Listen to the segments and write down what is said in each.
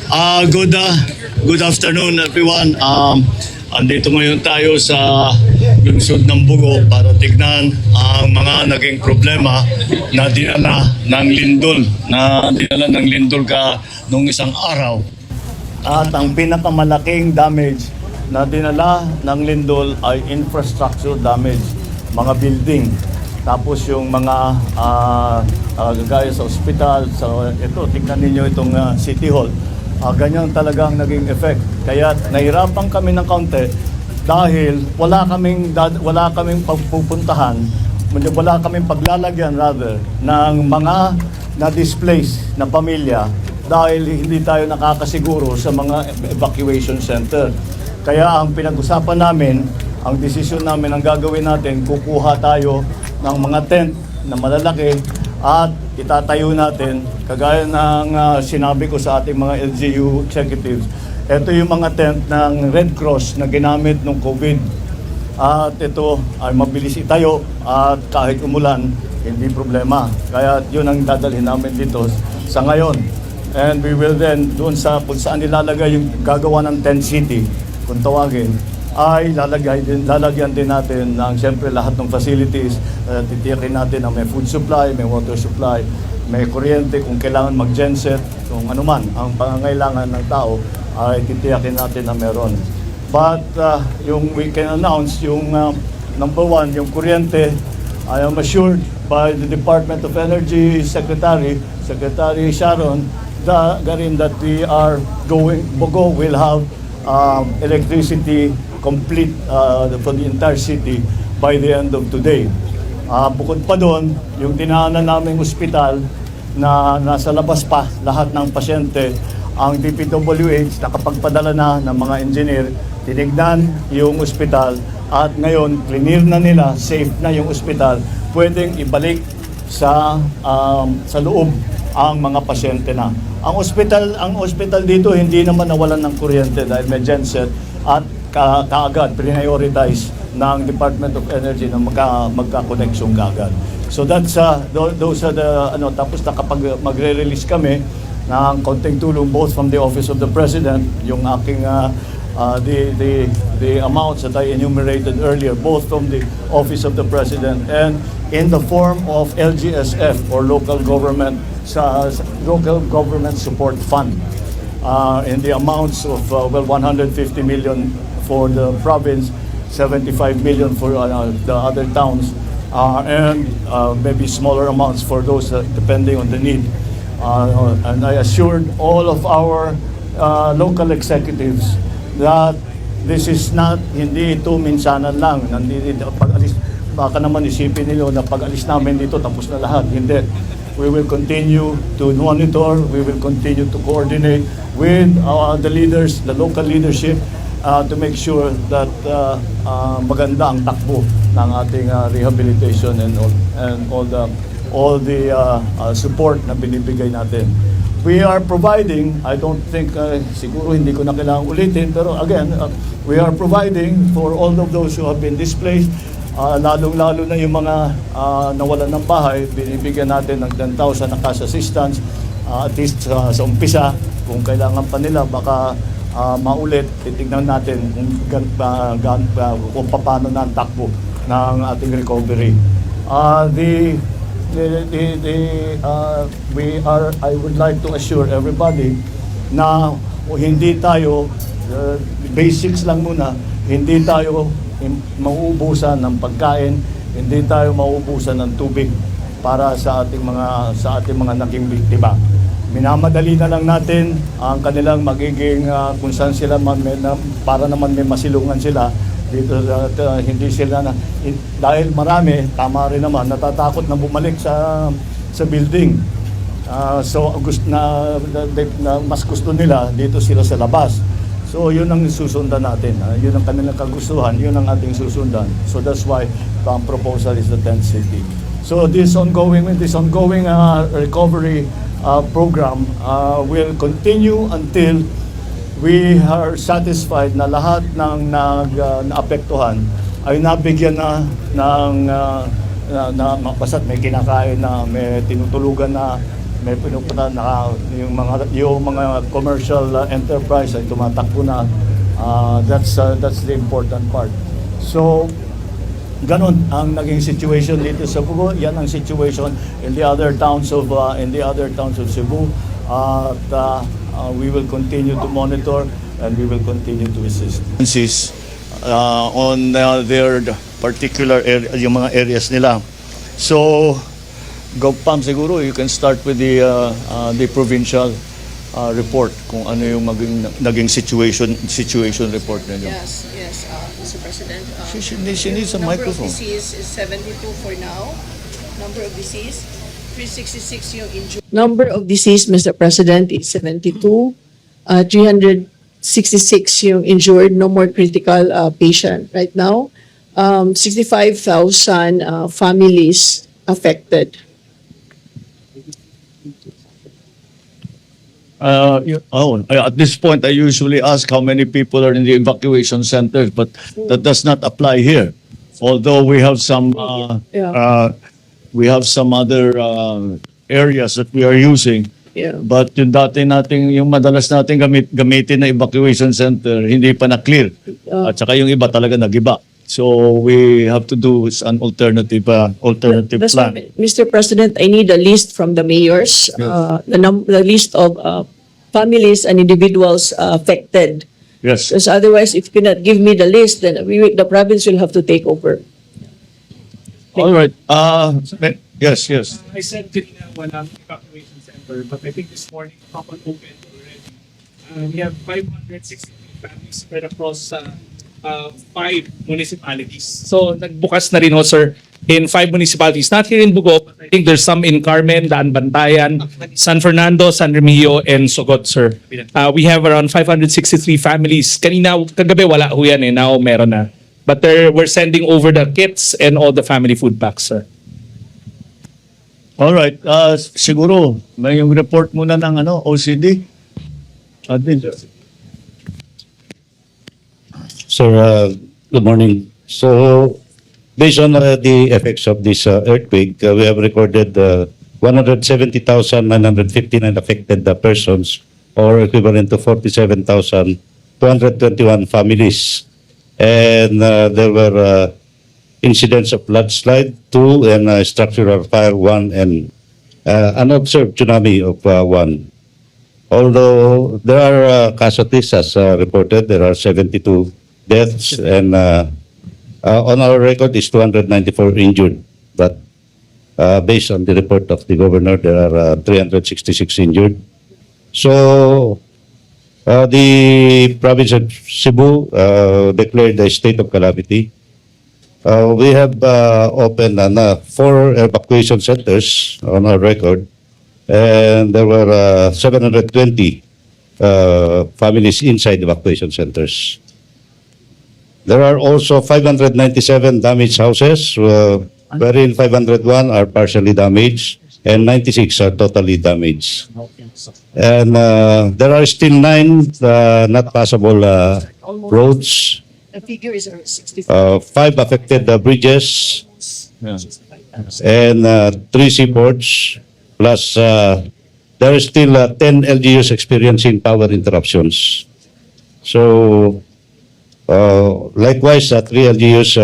Good afternoon everyone. Andito ngayon tayo sa lungsod ng Bugo para tignan ang mga naging problema na dinala ng lindol ka nung isang araw. At ang pinakamalaking damage na dinala ng lindol ay infrastructure damage, mga building. Tapos yung mga gaya sa ospital, ito, tignan ninyo itong City Hall. Ganyan talagang naging effect. Kaya nahirapan kami ng kaunti dahil wala kaming pagpupuntahan, wala kaming paglalagyan rather ng mga na-displaced na pamilya dahil hindi tayo nakakasiguro sa mga evacuation center. Kaya ang pinag-usapan namin, ang desisyon namin, ang gagawin natin, kukuha tayo ng mga tent na malalaki at itatayo natin, kagaya ng sinabi ko sa ating mga LGU executives. Ito yung mga tent ng Red Cross na ginamit nung COVID. At ito ay mabilis itayo at kahit umulan, hindi problema. Kaya yun ang dadalhin namin dito sa ngayon. And we will then, doon sa kung saan nilalagay yung gagawa ng tent city, kung tawagin, ay lalagyan din natin ng siyempre lahat ng facilities. Titiyakin natin na may food supply, may water supply, may kuryente kung kailangan mag-genset, kung ano man ang pangangailangan ng tao ay titiyakin natin na meron. But yung we can announce, yung number one, yung kuryente, I am assured by the Department of Energy Secretary Sharon Garin that Bogo will have electricity complete for the entire city by the end of today. Bukod pa doon, yung dinaanan naming ospital na nasa labas pa lahat ng pasyente, ang DPWH nakapagpadala na ng mga engineer, tinignan yung ospital at ngayon clear na nila, safe na yung ospital, pwedeng ibalik sa loob ang mga pasyente na. Ang ospital dito hindi naman nawalan ng kuryente dahil may genset at kaagad prioritize ng Department of Energy na magka-connection kaagad. So that's those are the tapos nakapag magre-release kami ng konting tulong both from the Office of the President, yung aking the amounts that I enumerated earlier, both from the Office of the President and in the form of LGSF or Local Government Support Fund, in the amounts of 150 million for the province, 75 million for the other towns, and maybe smaller amounts for those depending on the need. And I assured all of our local executives that this is not, hindi ito minsanan lang. Pag-alis, baka naman isipin nila na pag-alis namin dito tapos na lahat. Hindi. We will continue to monitor, we will continue to coordinate with the leaders, the local leadership, to make sure that maganda ang takbo ng ating rehabilitation and all the support na binibigay natin. We are providing, I don't think, siguro hindi ko na kailangang ulitin, pero again, we are providing for all of those who have been displaced, lalong-lalo na yung mga nawalan ng bahay, binibigyan natin ng 10,000 na cash assistance, at least sa umpisa, kung kailangan pa nila, baka maulit, titignan natin kung paano na ang takbo ng ating recovery. I would like to assure everybody na hindi tayo, basics lang muna, hindi tayo mauubusan ng pagkain, hindi tayo mauubusan ng tubig para sa ating mga naging biktima. Minamadali na lang natin ang kanilang magiging kung saan sila para naman may masilungan sila dito, hindi sila na dahil marami, tama rin naman, natatakot na bumalik sa building. So mas gusto nila dito sila sa labas. So yun ang susundan natin. Yun ang kanilang kagustuhan, yun ang ating susundan. So that's why ang proposal is the tent city. So this ongoing recovery program will continue until we are satisfied na lahat ng naapektuhan ay nabigyan na ng basta't may kinakain na, may tinutulugan na, may pinupunta na yung mga commercial enterprise ay tumatakbo na. That's the important part. So ganon ang naging situation dito sa Cebu. Yan ang situation in the other towns of Cebu. We will continue to monitor and we will continue to assist. On their particular area, yung mga areas nila. So GovPam siguro, you can start with the provincial report kung ano yung naging situation report ninyo. Yes, Mr. President. She needs a microphone. Number of deceased is 72 for now. Number of deceased, 366 yung injured. Number of deceased, Mr. President, is 72. 366 yung injured, no more critical patient right now. 65,000 families affected. At this point, I usually ask how many people are in the evacuation centers, but that does not apply here. Although we have some other areas that we are using. Yeah. But yung madalas nating gamitin na evacuation center, hindi pa na-clear. At saka yung iba talaga nag-iba. So we have to do an alternative That's plan. why, Mr. President, I need a list from the mayors, the list of families and individuals affected. Yes. Because otherwise, if you cannot give me the list, then the province will have to take over. All right. Yes. I said kanina walang evacuation center, but I think this morning Kapag opened already. We have 560 families spread across 5 municipalities. So nagbukas na rin ho, sir, in 5 municipalities. Not here in Bugo, but I think there's some in Carmen, Daan Bantayan, San Fernando, San Remigio, and Sogot, sir. We have around 563 families. Kagabi wala ho yan eh. Now meron na. But we're sending over the kits and all the family food packs, sir. All right. Siguro, may yung report muna ng OCD. Admin. Sir, good morning. So, based on the effects of this earthquake, we have recorded 170,959 affected persons, or equivalent to 47,221 families. And there were incidents of landslide 2 and structural fire 1 and unobserved tsunami of 1. Although there are casualties as reported, there are 72 deaths and on our record is 294 injured. But based on the report of the governor, there are 366 injured. So the province of Cebu declared a state of calamity. We have opened 4 evacuation centers on our record, and there were 720 families inside evacuation centers. There are also 597 damaged houses, wherein 501 are partially damaged and 96 are totally damaged. And there are still 9 not passable roads. The figure is 65. 5 affected bridges Yeah. and 3 seaports, plus there is still 10 LGUs experiencing power interruptions. So, likewise, 3 LGUs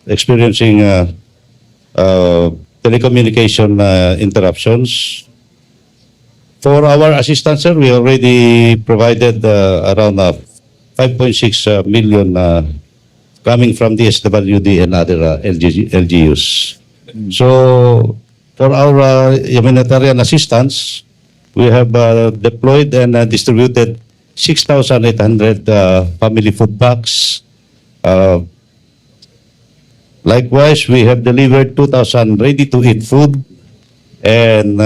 experiencing telecommunication interruptions. For our assistance, sir, we already provided around 5.6 million coming from the SWD and other LGUs. So, for our humanitarian assistance, we have deployed and distributed 6,800 family food packs. Likewise, we have delivered 2,000 ready-to-eat food, and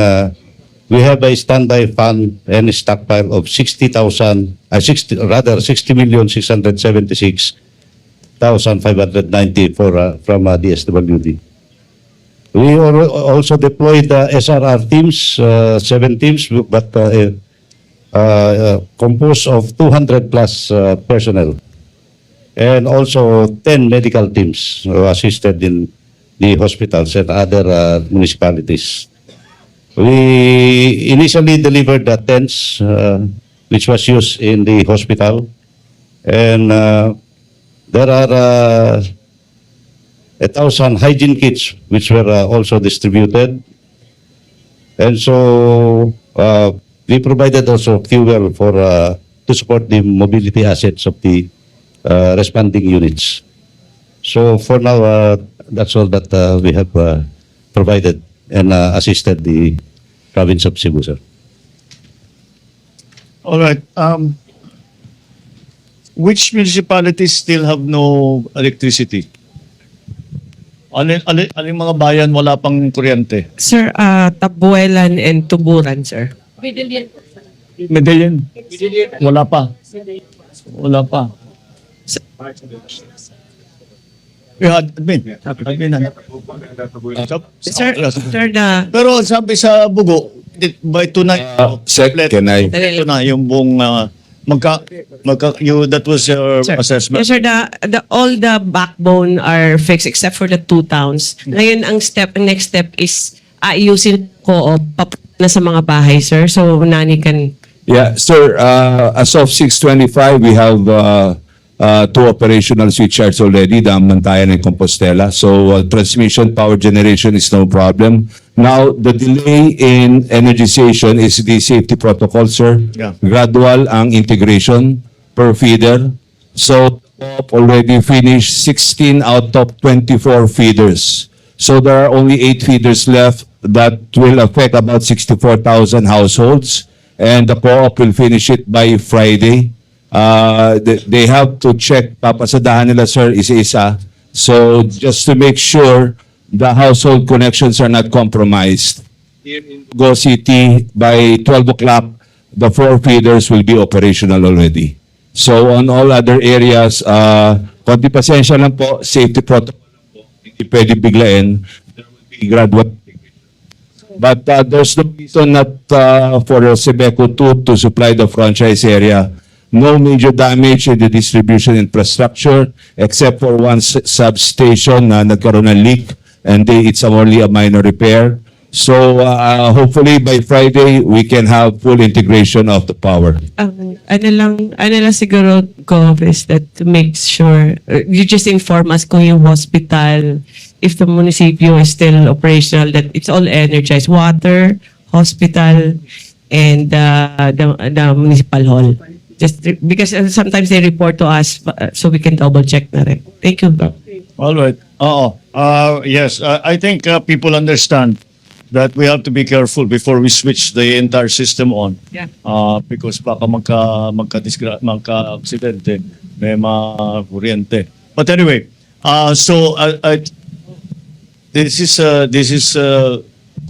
we have a standby fund and a stockpile of 60,676,590 from the SWD. We also deployed SRR teams, 7 teams, but composed of 200 plus personnel, and also 10 medical teams who assisted in the hospitals and other municipalities. We initially delivered the tents, which was used in the hospital, and there are 1,000 hygiene kits which were also distributed, and so we provided also fuel for to support the mobility assets of the responding units. So for now, that's all that we have provided and assisted the province of Cebu, sir. All right. Which municipalities still have no electricity? Alin mga bayan wala pang kuryente? Sir, Tabuelan and Tuburan, sir. Medellin. Wala pa. Wala pa. Yeah, admin. Sir, Pero sabi sa Bugo, by tonight, Sec, can I? ito na yung buong that was your Sir. assessment. Yes, sir, all the backbone are fixed except for the 2 towns. Ngayon, ang next step is ayusin ko na sa mga bahay, sir. So, Nani can... Yeah, sir, as of 6:25, we have 2 operational switchyards already, the Mantayan and Compostela. So transmission, power generation is no problem. Now, the delay in energization is the safety protocol, sir. Yeah. Gradual ang integration per feeder. So, already finished 16 out of 24 feeders. So there are only 8 feeders left that will affect about 64,000 households. And the co-op will finish it by Friday. They have to check, papasadahan nila, sir, isa-isa. So just to make sure the household connections are not compromised. Here in Go City, by 12 o'clock, the 4 feeders will be operational already. So on all other areas, konti pasensya lang po, safety protocol lang po, hindi pwede biglain. There will be gradual. But there's no reason not for Sebeco 2 to supply the franchise area. No major damage in the distribution infrastructure except for one substation na nagkaroon ng leak and it's only a minor repair. So hopefully by Friday we can have full integration of the power. ano lang siguro, Gov, is that to make sure, you just inform us kung yung hospital, if the municipio is still operational, that it's all energized. Water, hospital, and the municipal hall. Just because sometimes they report to us, so we can double check na rin. Thank you, Gov. All right. Yes, I think people understand that we have to be careful before we switch the entire system on. Yeah. Because baka magka-aksidente, may kuryente. But anyway, so this is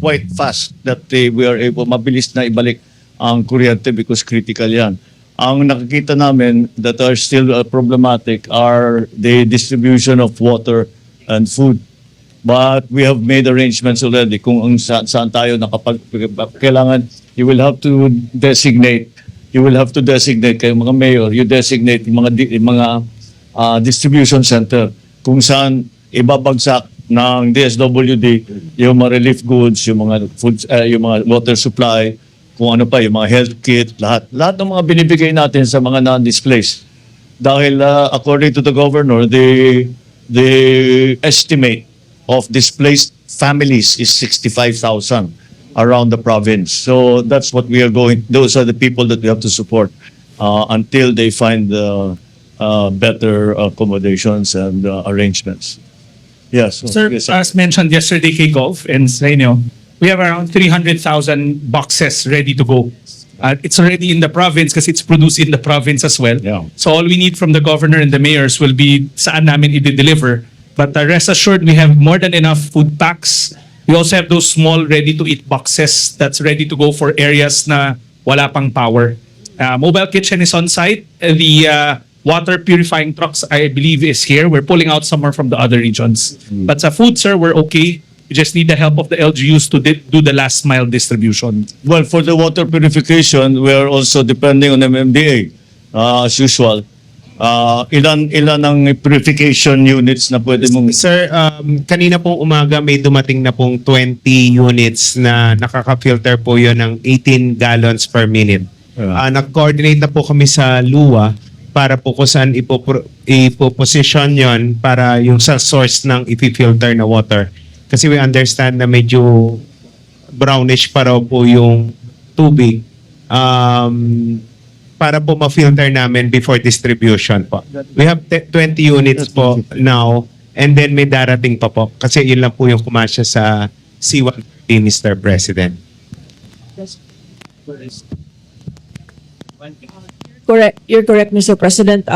quite fast that we are able, mabilis na ibalik ang kuryente because critical yan. Ang nakikita namin that are still problematic are the distribution of water and food. But we have made arrangements already kung saan tayo kailangan, you will have to designate kayo mga mayor, you designate yung mga distribution center kung saan ibabagsak ng DSWD yung mga relief goods, yung mga food, yung mga water supply, kung ano pa, yung mga health kit, lahat ng mga binibigay natin sa mga non-displaced. Dahil according to the governor, the estimate of displaced families is 65,000 around the province. So that's what we are going, those are the people that we have to support until they find better accommodations and arrangements. Yes. Sir, yes, as mentioned yesterday kay Gov and sa inyo, we have around 300,000 boxes ready to go. It's already in the province kasi it's produced in the province as well. Yeah. So all we need from the governor and the mayors will be saan namin i-deliver. But rest assured, we have more than enough food packs. We also have those small ready-to-eat boxes that's ready to go for areas na wala pang power. Mobile kitchen is on site. The water purifying trucks, I believe, is here. We're pulling out some more from the other regions. But sa food, sir, we're okay. We just need the help of the LGUs to do the last mile distribution. Well, for the water purification, we are also depending on MMDA as usual. Ilan ang purification units na pwede mong... Sir, kanina pong umaga may dumating na pong 20 units na nakaka-filter po yun ng 18 gallons per minute. Nag-coordinate na po kami sa LUA para po kung saan ipoposition yon para yung sa source ng ipi-filter na water. Kasi we understand na medyo brownish pa raw po yung tubig. Para po ma-filter namin before distribution po. We have 20 units po now and then may darating pa po kasi yun lang po yung kumasya sa C130, Mr. President. Correct. You're correct, Mr. President.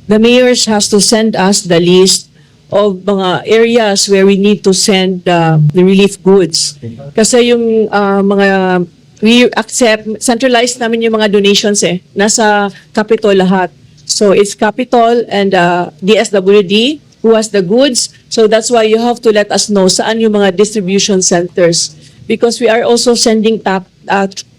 The mayors has to send us the list of mga areas where we need to send the relief goods. Kasi yung mga we accept, centralized namin yung mga donations Nasa Capitol lahat. So it's Capitol and DSWD who has the goods. So that's why you have to let us know saan yung mga distribution centers. Because we are also sending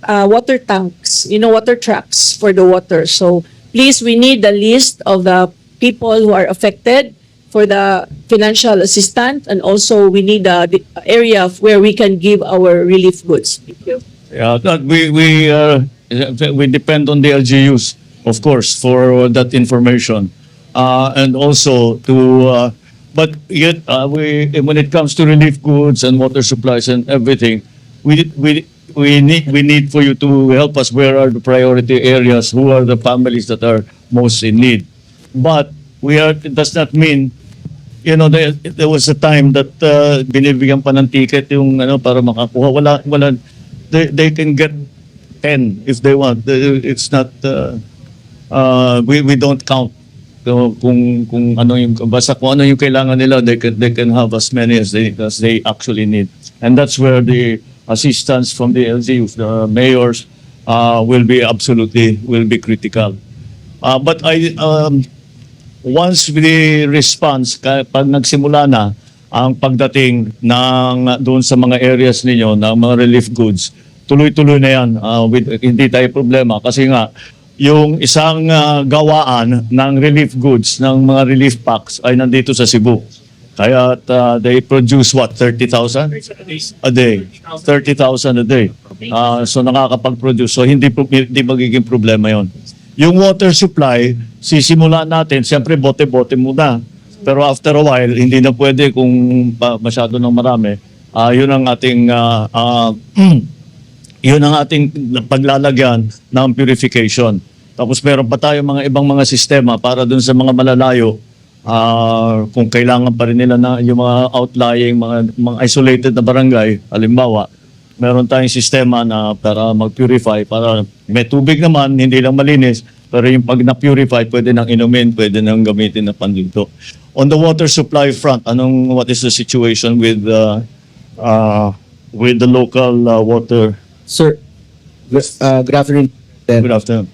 water tanks, water trucks for the water. So please, we need the list of the people who are affected for the financial assistance, and also we need the area where we can give our relief goods. Thank you. Yeah, that we depend on the LGUs, of course, for that information, and also to. But yet, when it comes to relief goods and water supplies and everything, we need for you to help us. Where are the priority areas? Who are the families that are most in need? But it does not mean. There was a time that binibigyan pa ng ticket yung para makakuha. Wala. They can get 10 if they want. It's not. We don't count. So, kung ano yung basta kung ano yung kailangan nila, they can have as many as they actually need. And that's where the assistance from the LGUs, the mayors, will be critical. But once the response, pag nagsimula na ang pagdating doon sa mga areas ninyo, ng mga relief goods, tuloy-tuloy na yan. Hindi tayo problema. Kasi nga, yung isang gawaan ng relief goods, ng mga relief packs, ay nandito sa Cebu. Kaya they produce 30,000? A day. 30,000 a day. So nakakapag-produce. So hindi magiging problema yon. Yung water supply, sisimula natin, siyempre bote-bote muna. Pero after a while, hindi na pwede kung masyado ng marami. Yun ang ating paglalagyan ng purification. Tapos meron pa tayo mga ibang mga sistema para dun sa mga malalayo, kung kailangan pa rin nila na yung mga outlying, mga isolated na barangay, halimbawa, meron tayong sistema na para mag-purify, para may tubig naman, hindi lang malinis, pero yung pag na-purify, pwede nang inumin, pwede nang gamitin na pandito. On the water supply front, what is the situation with the local water? Sir, good afternoon. Good afternoon.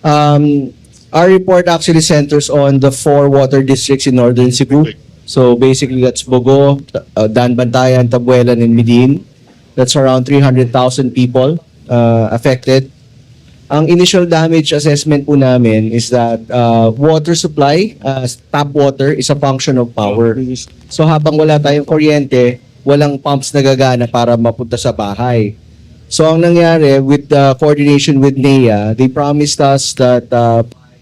Our report actually centers on the 4 water districts in Northern Cebu. So basically that's Bogo, Danbantayan, Tabuelan, and Midin. That's around 300,000 people affected. Ang initial damage assessment po namin is that water supply, tap water is a function of power. So habang wala tayong kuryente, walang pumps na gagana para mapunta sa bahay. So ang nangyari with the coordination with NEA, they promised us that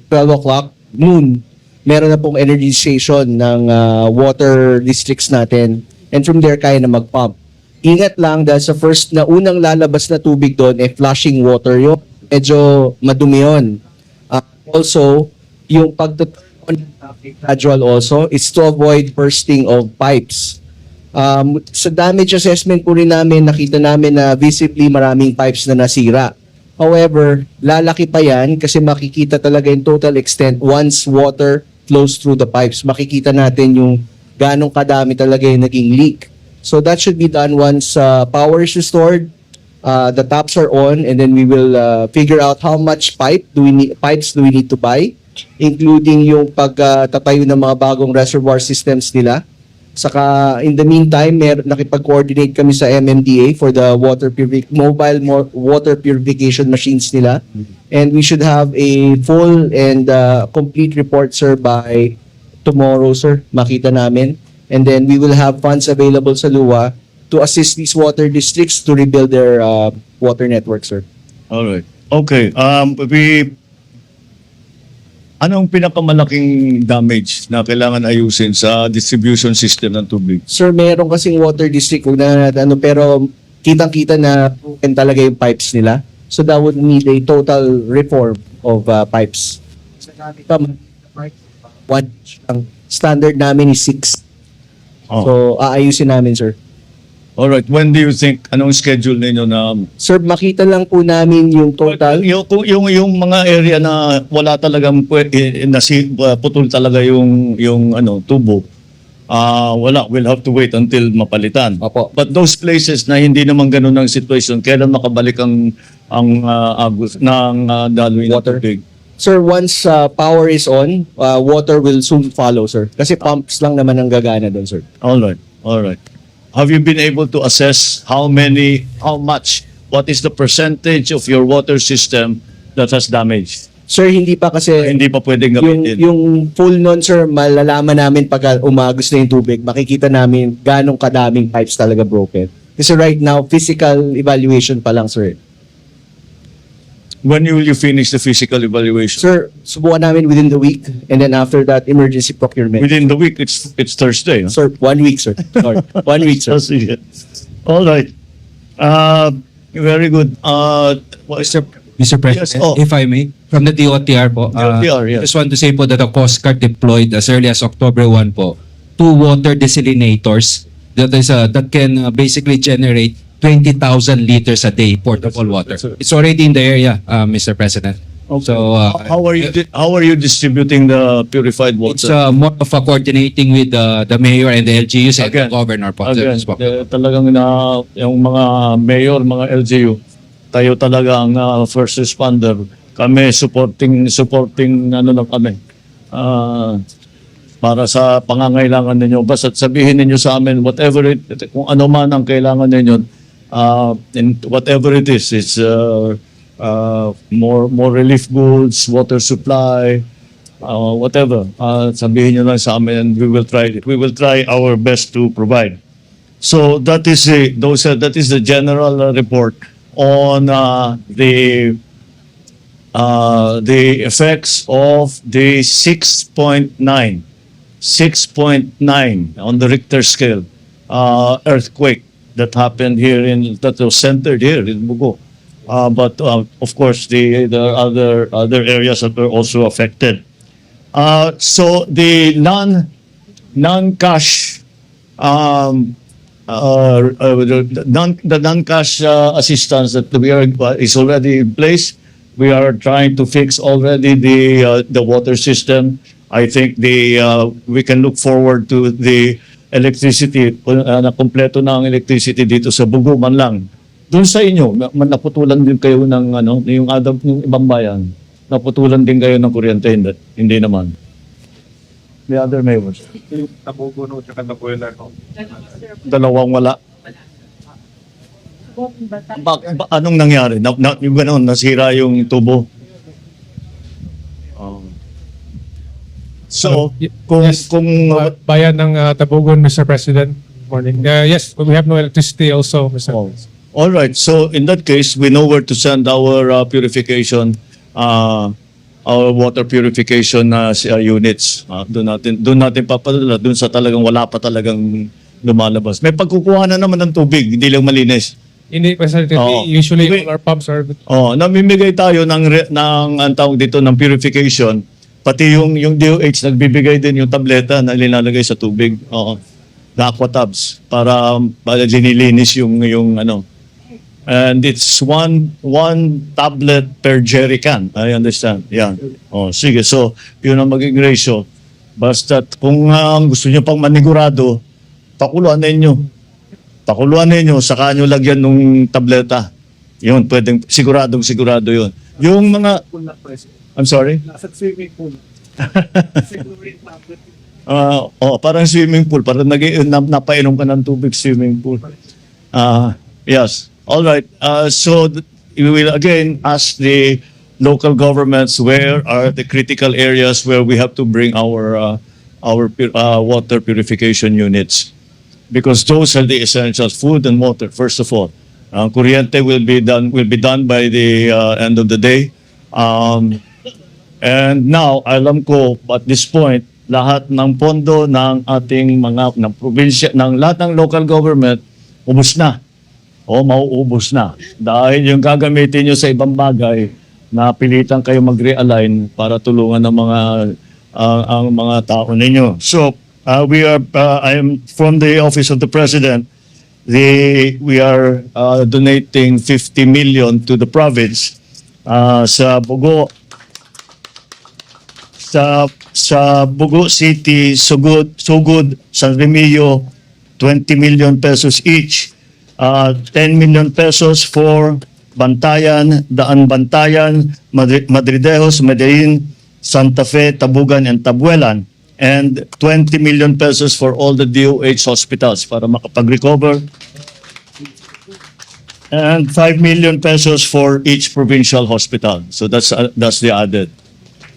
12 o'clock noon, meron na pong energization ng water districts natin, and from there kaya na mag-pump. Ingat lang dahil sa unang lalabas na tubig doon flushing water yun. Medyo madumi yun. Also, yung gradual also is to avoid bursting of pipes. Sa damage assessment po rin namin, nakita namin na visibly maraming pipes na nasira. However, lalaki pa yan kasi makikita talaga yung total extent once water flows through the pipes. Makikita natin yung ganong kadami talaga yung naging leak. So that should be done once power is restored, the taps are on, and then we will figure out how much pipes do we need to buy, including yung pagtatayo ng mga bagong reservoir systems nila. Saka in the meantime, nakipag-coordinate kami sa MMDA for the water purification machines nila. And we should have a full and complete report, sir, by tomorrow, sir. Makita namin. And then we will have funds available sa LUWA to assist these water districts to rebuild their water network, sir. All right. Okay. Anong pinakamalaking damage na kailangan ayusin sa distribution system ng tubig? Sir, meron kasing water district, huwag na natin pero kitang-kita na broken talaga yung pipes nila. So that would need a total reform of pipes. One, ang standard namin is 6. Oh. So aayusin namin, sir. All right. When do you think, anong schedule ninyo na Sir, makita lang po namin yung total. yung mga area na wala talagang putol talaga yung tubo. Wala, we'll have to wait until mapalitan. Opo. But those places na hindi naman ganun ang situation, kailan makabalik ang agos ng daloy ng Water. tubig? Sir, once power is on, water will soon follow, sir. Kasi pumps lang naman ang gagana doon, sir. All right. All right. Have you been able to assess how much, what is the percentage of your water system that has damaged? Sir, hindi pa kasi Hindi pa pwedeng yung, gamitin. yung full nun, sir, malalaman namin pag umagos na yung tubig. Makikita namin ganong kadaming pipes talaga broken. Kasi right now, physical evaluation pa lang, sir. When will you finish the physical evaluation? Sir, subukan namin within the week. And then after that, emergency procurement. Within the week, it's Thursday. Huh? Sir, 1 week, sir. Sorry, 1 week, sir. Sige. All right. Very good. Mr. President, Yes, oh. if I may, from the DOTR po, DOTR, yes. just want to say po that the Coast Guard deployed as early as October 1 po, 2 water desalinators that can basically generate 20,000 liters a day portable water. It's already in the area, Mr. President. So how are you distributing the purified it's water? more of a coordinating with the mayor and the LGUs and the Again, governor po. Again, Yes po. talagang yung mga mayor, mga LGU, tayo talaga ang first responder. Kami supporting lang kami. Para sa pangangailangan ninyo. Basta sabihin ninyo sa amin kung ano man ang kailangan ninyo, and whatever it is, it's more relief goods, water supply, whatever. Sabihin nyo lang sa amin and we will try it. We will try our best to provide. So that is the general report on the effects of the 6.9 on the Richter scale earthquake that happened that was centered here in Bugo. But of course, the other areas that were also affected. So the non-cash the non-cash assistance that is already in place. We are trying to fix already the water system. I think we can look forward to the electricity, na kompleto na ang electricity dito sa Bugo man lang. Doon sa inyo, naputulan din kayo ng yung ibang bayan, naputulan din kayo ng kuryente, hindi naman. The other mayors. Nabuguno at nabuelan. Dalawang wala. Anong nangyari? Yung gano'n, nasira yung tubo. So, kung Bayan ng Tabugon, Mr. President. Morning. Yes, we have no electricity also, Mr. President. all right, so in that case, we know where to send our purification, our water purification units. Doon natin papadala, doon sa talagang wala pa talagang lumalabas. May pagkukuha na naman ng tubig, hindi lang malinis. Hindi, President. Oo. Usually, all our pumps are... Namimigay tayo ng ang tawag dito ng purification. Pati yung DOH nagbibigay din yung tableta na linalagay sa tubig. The aqua tubs para linilinis yung ano. And it's one tablet per jerry can. I understand. Yan. Sige. So, yun ang magiging ratio. Basta kung gusto niyo pang manigurado, pakuluan ninyo, saka nyo lagyan ng tableta. Yun, pwedeng, sigurado yun. Yung mga, I'm sorry? Nasa swimming pool. Parang swimming pool. Parang napainom ka ng tubig swimming pool. Yes. All right. We will again ask the local governments where are the critical areas where we have to bring our water purification units, because those are the essentials: food and water. First of all, kuryente will be done by the end of the day. And now, alam ko at this point, lahat ng pondo ng ating ng probinsya, ng lahat ng local government, ubos na. Mauubos na. Dahil yung gagamitin nyo sa ibang bagay, napilitan kayo mag-realign para tulungan ng ang mga tao ninyo. So, I am from the Office of the President. We are donating 50 million to the province sa Bugo, sa Bugo City, Sugod, San Remilio, 20 million pesos each. 10 million pesos for Bantayan, Daan Bantayan, Madridejos, Medellin, Santa Fe, Tabugan, and Tabuelan. And 20 million pesos for all the DOH hospitals para makapag-recover. And 5 million pesos for each provincial hospital. So that's the added.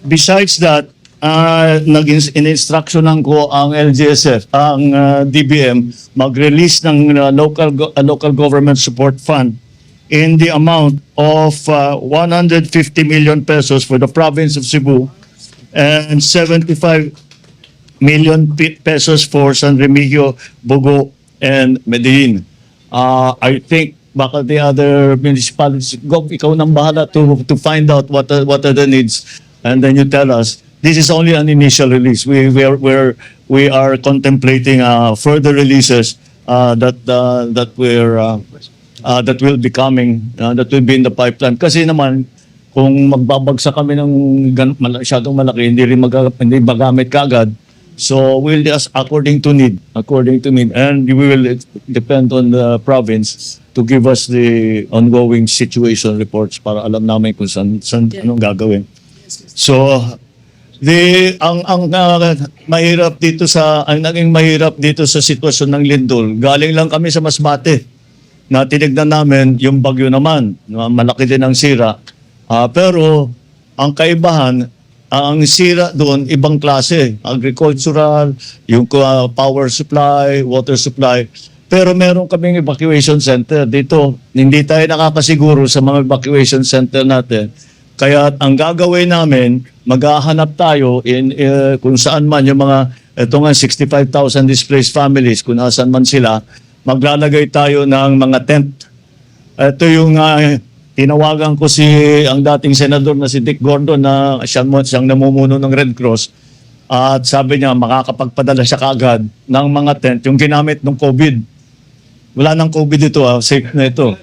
Besides that, in-instructionan ko ang LGSF, ang DBM, mag-release ng local government support fund in the amount of 150 million pesos for the province of Cebu and 75 million pesos for San Remigio, Bugo, and Medellin. I think baka the other municipalities, ikaw nang bahala to find out what are the needs, and then you tell us. This is only an initial release. We are contemplating further releases that will be coming, that will be in the pipeline. Kasi naman, kung magbabagsak kami ng masyadong malaki, hindi magamit kagad. So we'll just according to need, and we will depend on the province to give us the ongoing situation reports para alam namin kung saan anong gagawin. So ang naging mahirap dito sa sitwasyon ng lindol, galing lang kami sa Masbate. Na tinignan namin yung bagyo naman, malaki din ang sira. Pero ang kaibahan, ang sira doon ibang klase, agricultural, yung power supply, water supply. Pero meron kaming evacuation center dito. Hindi tayo nakakasiguro sa mga evacuation center natin. Kaya ang gagawin namin, maghahanap tayo kung saan man yung mga, ito nga 65,000 displaced families, kung nasaan man sila, maglalagay tayo ng mga tent. Ito yung tinawagan ko ang dating senador na si Dick Gordon na siyang namumuno ng Red Cross. At sabi niya, makakapagpadala siya kaagad ng mga tent, yung ginamit ng COVID. Wala nang COVID ito, safe na ito.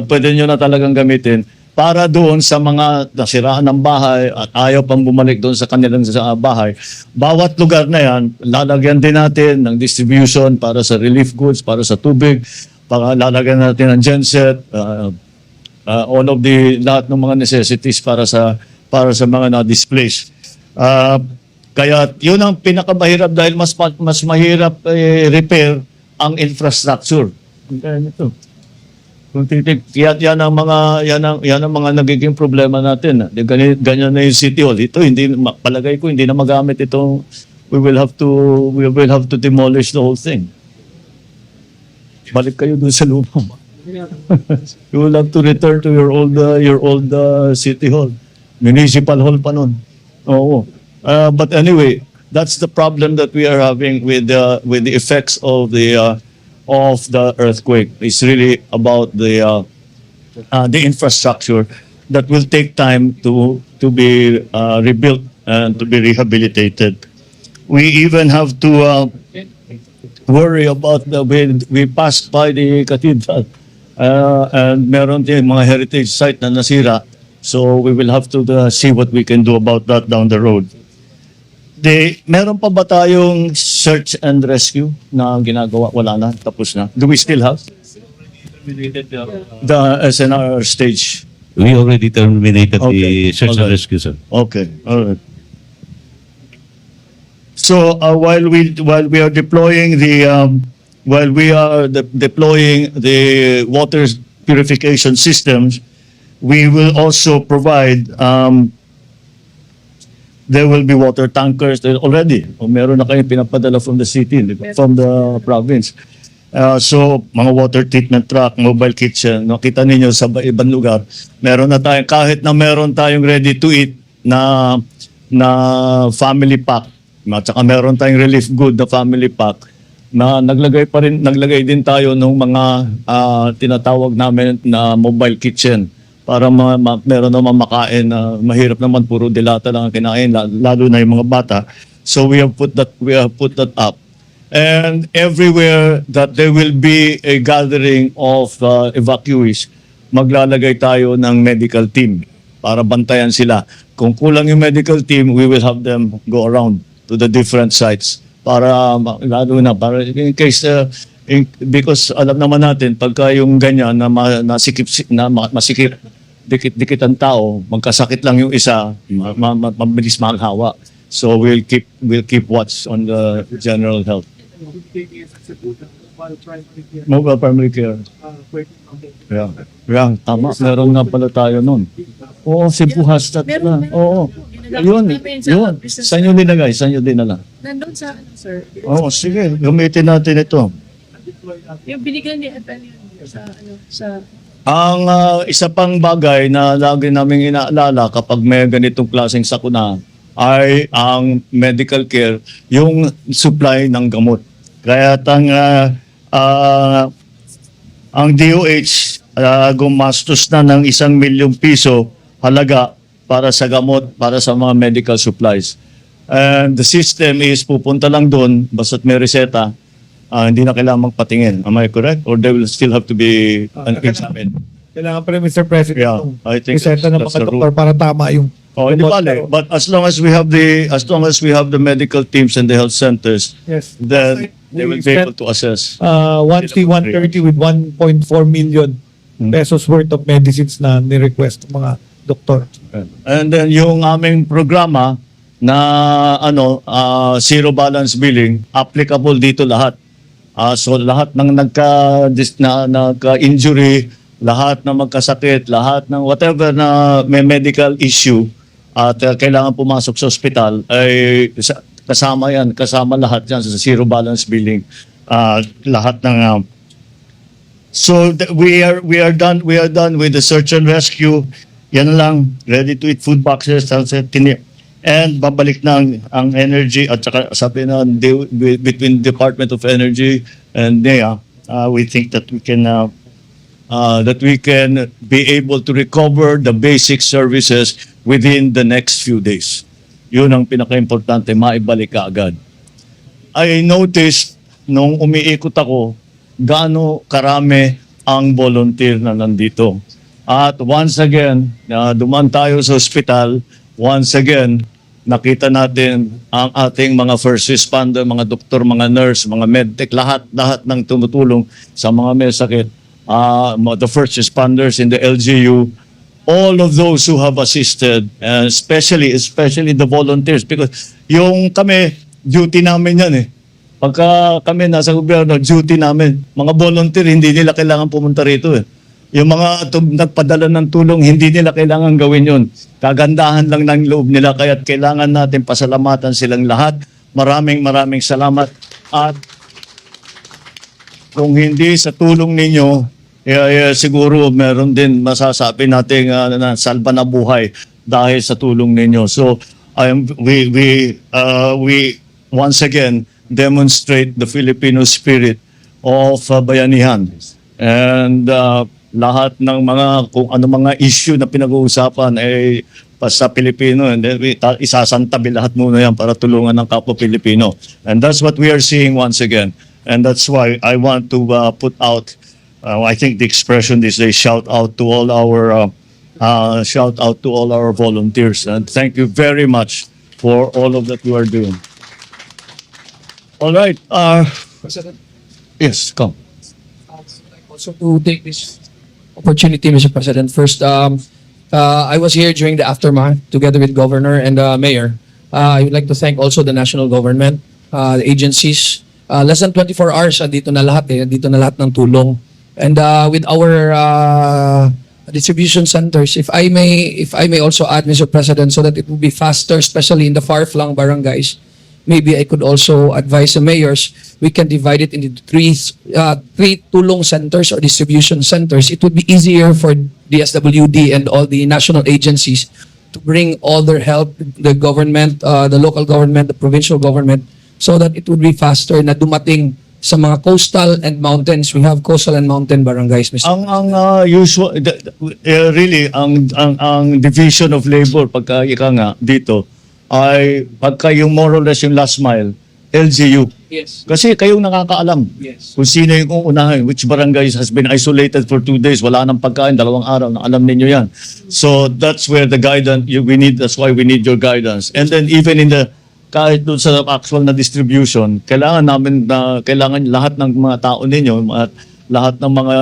Pwede nyo na talagang gamitin para doon sa mga nasiraan ng bahay at ayaw pang bumalik doon sa kanilang bahay. Bawat lugar na yan, lalagyan din natin ng distribution para sa relief goods, para sa tubig, para lalagyan natin ng genset, all of lahat ng mga necessities para sa mga na-displaced. Kaya yun ang pinakamahirap dahil mas mahirap repair ang infrastructure. Ito. Kung yan ang mga nagiging problema natin. Ganyan na yung City Hall. Ito palagay ko hindi na magamit ito. We will have to demolish the whole thing. Balik kayo dun sa luma. You will have to return to your old City Hall. Municipal Hall pa nun. Oo. But anyway, that's the problem that we are having with the effects of the earthquake. It's really about the infrastructure that will take time to be rebuilt and to be rehabilitated. We even have to worry about we passed by the cathedral and meron din mga heritage site na nasira. So we will have to see what we can do about that down the road. Meron pa ba tayong search and rescue na ginagawa? Wala na? Tapos na? Do we still have? The SNR stage. We already terminated Okay. the search and Alright. rescue, sir. Okay. All right. So while we are deploying the water purification systems, we will also provide there will be water tankers there already. O meron na kayong pinapadala from the city, di ba? From the province. So mga water treatment truck, mobile kitchen, nakita ninyo sa ibang lugar, meron na tayong, kahit na meron tayong ready to eat na family pack, at saka meron tayong relief good na family pack, na naglagay din tayo ng mga tinatawag namin na mobile kitchen para meron naman makain na mahirap naman puro dilata lang ang kinain, lalo na yung mga bata. So we have put that up. And everywhere that there will be a gathering of evacuees, maglalagay tayo ng medical team para bantayan sila. Kung kulang yung medical team, we will have them go around to the different sites para lalo na para in case because alam naman natin pagka yung ganyan na masikip dikit ang tao, magkasakit lang yung isa, mabilis maghawa. So we'll keep watch on the general health. Mobile primary care. Yeah, tama. Meron nga pala tayo nun. Oo, Cebu has that na. Oo. Yun. Saan nyo dinagay? Saan nyo dinala? Nandun sa ano, sir? Oo, sige. Gamitin natin ito. Yung binigyan ni Evan yun sa Ang isa pang bagay na lagi namin inaalala kapag may ganitong klaseng sakuna ay ang medical care, yung supply ng gamot. Kaya ang DOH gumastos na ng 1 milyong piso halaga para sa gamot, para sa mga medical supplies. And the system is pupunta lang doon, basta't may reseta, hindi na kailangan magpatingin. Am I correct? Or they will still have to be examined? Kailangan pa rin, Mr. President, Yeah, I think isenta ng that's mga the doktor rule. para tama yung Oh, hindi bale. But as long as we have the medical teams and the health centers, Yes. then they will be able to assess. 130 with 1.4 million pesos worth of medicines na ni-request ng mga doktor. And then yung aming programa na zero balance billing, applicable dito lahat. So lahat ng nagka-injury, lahat ng magkasakit, lahat ng whatever na may medical issue at kailangan pumasok sa ospital ay kasama lahat yan sa zero balance billing. Lahat ng we are done with the search and rescue. Yan lang, ready to eat food boxes and babalik na ang energy at saka sabi na between Department of Energy and NEA, we think that we can be able to recover the basic services within the next few days. Yun ang pinaka-importante, maibalik ka agad. I noticed nung umiikot ako, gaano karami ang volunteer na nandito. At once again, dumaan tayo sa ospital, once again, nakita natin ang ating mga first responder, mga doktor, mga nurse, mga medtech, lahat ng tumutulong sa mga may sakit. The first responders in the LGU, all of those who have assisted, and especially the volunteers, because yung kami, duty namin yan eh. Pagka kami nasa gobyerno, duty namin. Mga volunteer, hindi nila kailangan pumunta rito eh. Yung mga nagpadala ng tulong, hindi nila kailangan gawin yun. Kagandahan lang ng loob nila, kaya kailangan natin pasalamatan silang lahat. Maraming salamat. At kung hindi sa tulong ninyo, siguro meron din masasabi natin na salba na buhay dahil sa tulong ninyo. So we once again demonstrate the Filipino spirit of bayanihan. And lahat ng kung ano mga issue na pinag-uusapan ay sa Pilipino, and then isasantabi lahat muna yan para tulungan ng kapwa Pilipino. And that's what we are seeing once again. And that's why I want to put out, I think the expression is a shout out to all our volunteers. And thank you very much for all of that you are doing. All right. President, Yes, come. also to take this opportunity, Mr. President. First, I was here during the aftermath together with Governor and Mayor I would like to thank also the national government, the agencies. Less than 24 hours, dito na lahat dito na lahat ng tulong. And with our distribution centers, if I may also add, Mr. President, so that it will be faster, especially in the far-flung barangays, maybe I could also advise the mayors, we can divide it into three tulong centers or distribution centers. It would be easier for DSWD and all the national agencies to bring all their help, the government, the local government, the provincial government, so that it would be faster na dumating sa mga coastal and mountains. We have coastal and mountain barangays, Mr. Really ang division of labor pagka ika nga dito ay pagka yung more or less yung last mile, LGU. Yes. Kasi kayong nakakaalam Yes. kung sino yung uunahin, which barangays has been isolated for 2 days, wala nang pagkain, 2 araw, na alam ninyo yan. So that's where the guidance, that's why we need your guidance. And then even in the, kahit doon sa actual na distribution, kailangan lahat ng mga tao ninyo, at lahat ng mga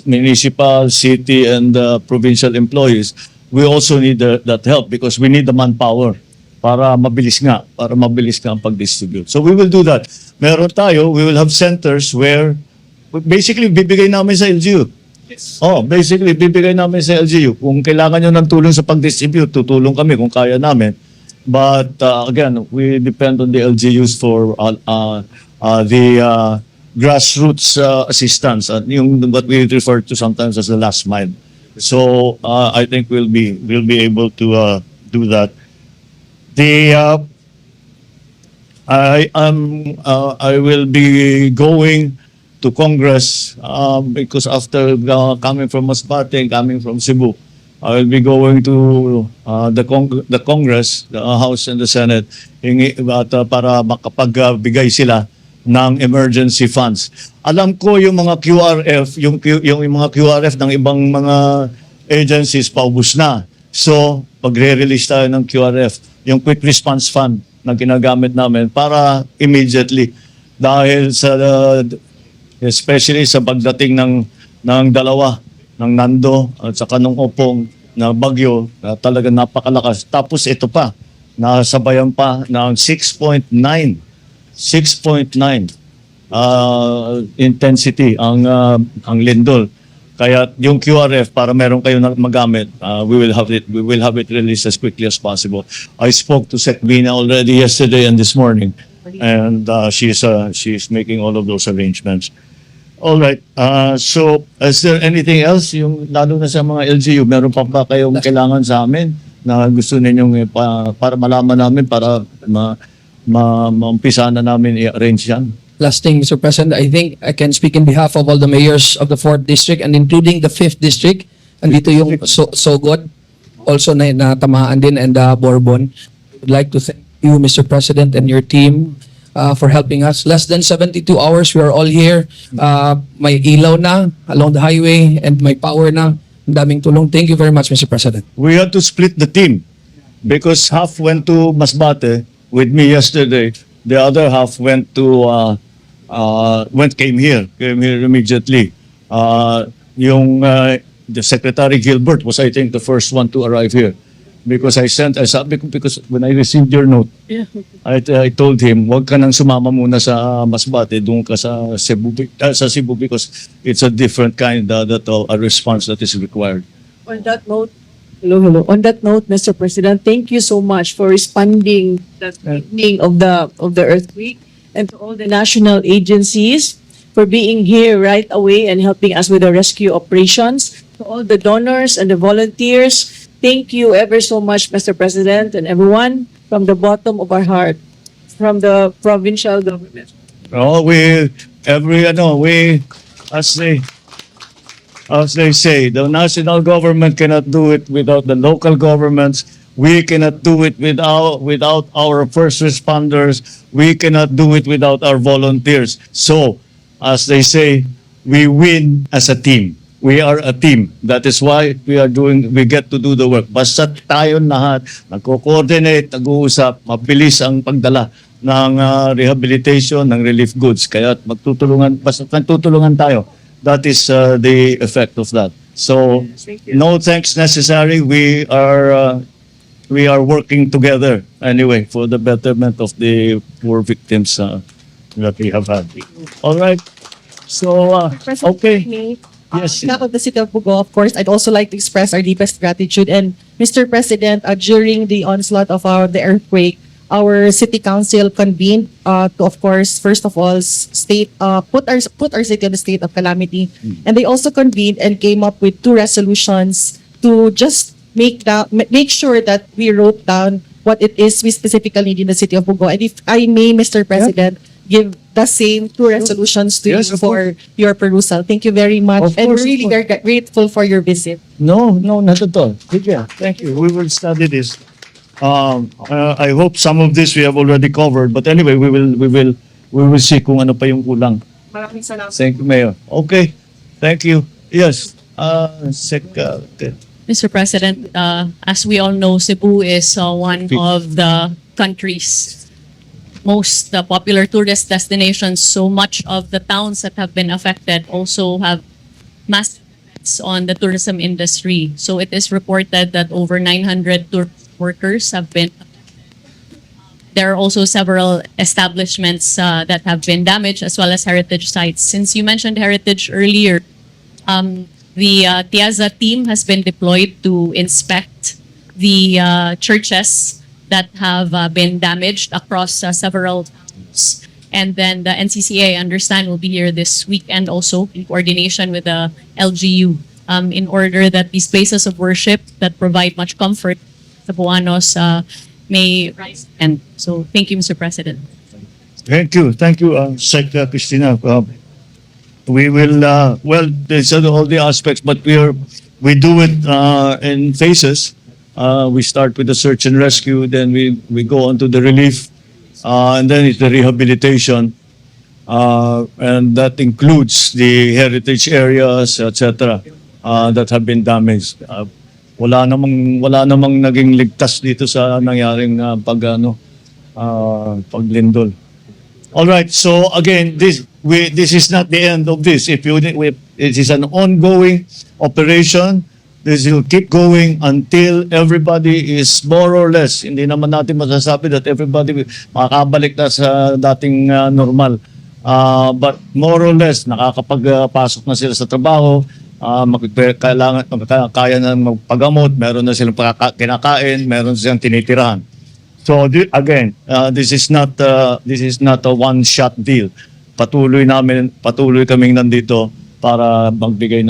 municipal, city, and provincial employees, we also need that help because we need the manpower para mabilis nga ang pag-distribute. So we will do that. Meron tayo, we will have centers where basically bibigay namin sa LGU. Basically bibigay namin sa LGU. Kung kailangan nyo ng tulong sa pag-distribute, tutulong kami kung kaya namin. But again, we depend on the LGUs for the grassroots assistance, yung what we refer to sometimes as the last mile. So I think we'll be able to do that. I will be going to Congress because after coming from Masbate, coming from Cebu, I will be going to the Congress, the House and the Senate, para makapagbigay sila ng emergency funds. Alam ko yung mga QRF, yung mga QRF ng ibang mga agencies paubos na. So, pagre-release tayo ng QRF, yung Quick Response Fund na ginagamit namin para immediately dahil sa especially sa pagdating ng dalawa ng Nando at saka nung Opong na bagyo na talaga napakalakas. Tapos ito pa, nasabayan pa ng 6.9 intensity ang lindol. Kaya yung QRF para meron kayo na magamit, we will have it released as quickly as possible. I spoke to Sekvina already yesterday and this morning, and she's making all of those arrangements. All right. So is there anything else yung lalo na sa mga LGU, meron pa ba kayong kailangan sa amin na gusto ninyong para malaman namin para maumpisa na namin i-arrange yan? Last thing, Mr. President, I think I can speak in behalf of all the mayors of the 4th District and including the 5th District. Andito yung Sogod, also na natamaan din, and Bourbon. I'd like to thank you, Mr. President, and your team for helping us. Less than 72 hours, we are all here. May ilaw na along the highway and may power na. Ang daming tulong. Thank you very much, Mr. President. We had to split the team because half went to Masbate with me yesterday. The other half came here immediately. The Secretary Gilbert was, I think, the first one to arrive here because because when I received your note, I told him, wag ka nang sumama muna sa Masbate, doon ka sa Cebu because it's a different kind of a response that is required. On that note, hello. On that note, Mr. President, thank you so much for responding that evening of the earthquake, and to all the national agencies for being here right away and helping us with the rescue operations. To all the donors and the volunteers, thank you ever so much, Mr. President, and everyone from the bottom of our heart, from the provincial government. As they say, the national government cannot do it without the local governments. We cannot do it without our first responders. We cannot do it without our volunteers. So, as they say, we win as a team. We are a team. That is why we get to do the work. Basta tayo lahat, nagko-coordinate, nag-uusap, mabilis ang pagdala ng rehabilitation, ng relief goods. Kaya basta magtutulungan tayo. That is the effect of that. So, no thanks necessary. We are we are working together anyway for the betterment of the poor victims that we have had. All right. So, okay. Yes. On behalf of the City of Bugo, of course, I'd also like to express our deepest gratitude. And Mr. President, during the onslaught of the earthquake, our City Council convened to, of course, first of all, put our city on the state of calamity. And they also convened and came up with 2 resolutions to just make sure that we wrote down what it is we specifically need in the City of Bugo. And if I may, Mr. President, give the same 2 resolutions to Yes, you of for your perusal. Thank you very much. Of And course, we're really of very grateful for your visit. No, not at all. Yeah, thank you. We will study this. I hope some of this we have already covered, but anyway, we will see kung ano pa yung kulang. Maraming salamat. Thank you, Mayor. Okay, thank you. Yes, Mr. President, as we all know, Cebu is one of the country's most popular tourist destinations. So much of the towns that have been affected also have massive effects on the tourism industry. So it is reported that over 900 tourist workers have been affected. There are also several establishments that have been damaged, as well as heritage sites. Since you mentioned heritage earlier, the TIAZA team has been deployed to inspect the churches that have been damaged across several towns. And then the NCCA, I understand, will be here this weekend also in coordination with the LGU in order that these places of worship that provide much comfort to Cebuanos may rise. And so thank you, Mr. President. Thank you, Sec Christina. We will well, there's all the aspects, but we do it in phases. We start with the search and rescue, then we go on to the relief, and then it's the rehabilitation, and that includes the heritage areas, etc., that have been damaged. Wala namang naging ligtas dito sa nangyaring paglindol. All right. So again, this is not the end of this. It is an ongoing operation. This will keep going until everybody is more or less. Hindi naman natin masasabi that everybody makakabalik na sa dating normal. But more or less, nakakapagpasok na sila sa trabaho. Kaya na magpagamot, meron na silang kinakain, meron silang tinitirahan. So again, this is not a one-shot deal. Patuloy kaming nandito para magbigay ng